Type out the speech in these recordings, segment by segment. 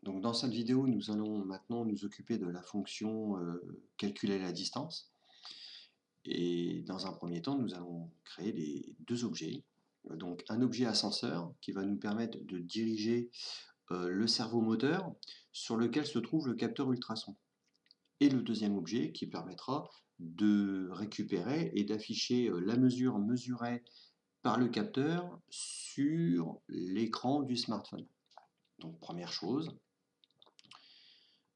Donc dans cette vidéo, nous allons maintenant nous occuper de la fonction calculer la distance. Et dans un premier temps, nous allons créer les deux objets. Donc un objet ascenseur qui va nous permettre de diriger le cerveau moteur sur lequel se trouve le capteur ultrason. Et le deuxième objet qui permettra de récupérer et d'afficher la mesure mesurée par le capteur sur l'écran du smartphone. Donc première chose,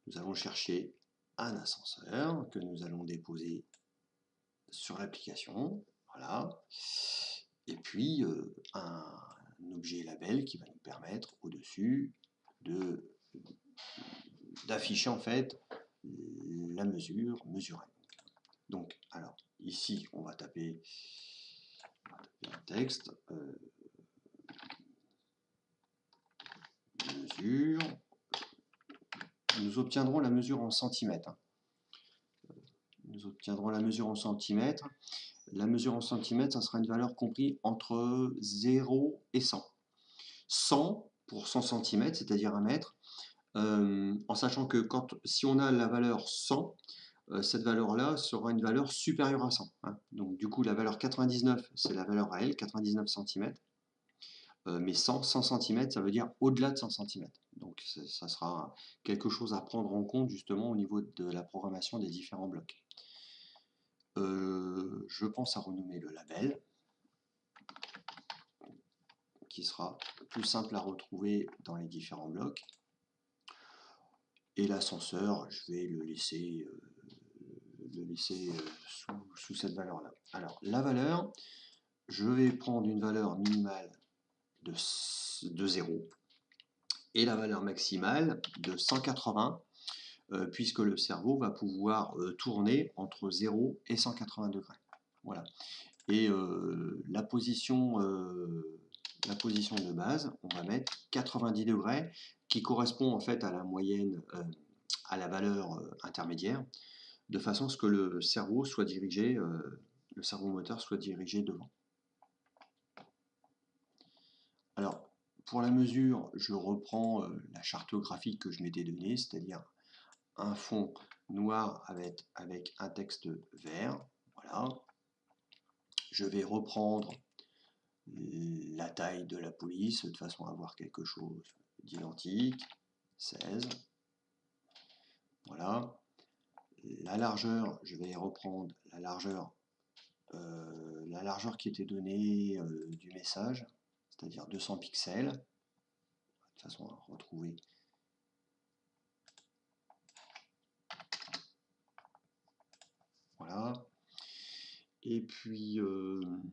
nous allons chercher un ascenseur que nous allons déposer sur l'application. Voilà. Et puis un objet label qui va nous permettre au-dessus d'afficher en fait la mesure mesurée. Donc, alors, ici, on va taper un texte, mesure. Nous obtiendrons la mesure en centimètres. Nous obtiendrons la mesure en centimètres. La mesure en centimètres, ça sera une valeur comprise entre 0 et 100. 100 pour 100 cm, c'est-à-dire 1 mètre, en sachant que si on a la valeur 100, cette valeur-là sera une valeur supérieure à 100. Hein. Donc du coup, la valeur 99, c'est la valeur réelle, 99 cm. Mais 100 cm, ça veut dire au-delà de 100 cm. Donc ça sera quelque chose à prendre en compte justement au niveau de la programmation des différents blocs. Je pense à renommer le label, qui sera plus simple à retrouver dans les différents blocs. Et l'ascenseur, je vais le laisser sous cette valeur-là. Alors, la valeur, je vais prendre une valeur minimale de 0 et la valeur maximale de 180, puisque le cerveau va pouvoir tourner entre 0 et 180 degrés. Voilà. Et la position de base, on va mettre 90 degrés, qui correspond en fait à la moyenne, à la valeur intermédiaire, de façon à ce que le cerveau soit dirigé, le cerveau moteur soit dirigé devant. Alors, pour la mesure, je reprends la charte graphique que je m'étais donnée, c'est-à-dire un fond noir avec un texte vert. Voilà. Je vais reprendre la taille de la police de façon à avoir quelque chose d'identique. 16. Voilà. La largeur, je vais reprendre la largeur qui était donnée du message, c'est-à-dire 200 pixels, de façon à retrouver. Voilà. Et puis, on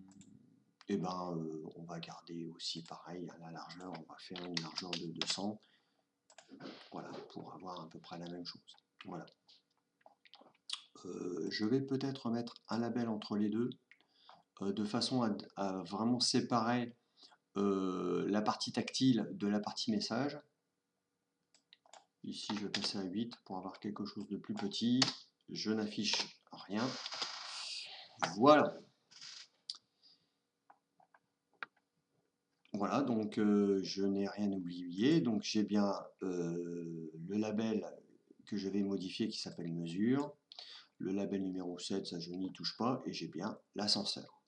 va garder aussi pareil à la largeur, on va faire une largeur de 200, voilà, pour avoir à peu près la même chose. Voilà. Je vais peut-être mettre un label entre les deux, de façon à vraiment séparer la partie tactile de la partie message. Ici, je vais passer à 8 pour avoir quelque chose de plus petit. Je n'affiche rien. Voilà. Voilà, donc je n'ai rien oublié. Donc j'ai bien le label que je vais modifier qui s'appelle mesure. Le label numéro 7, ça je n'y touche pas. Et j'ai bien l'ascenseur.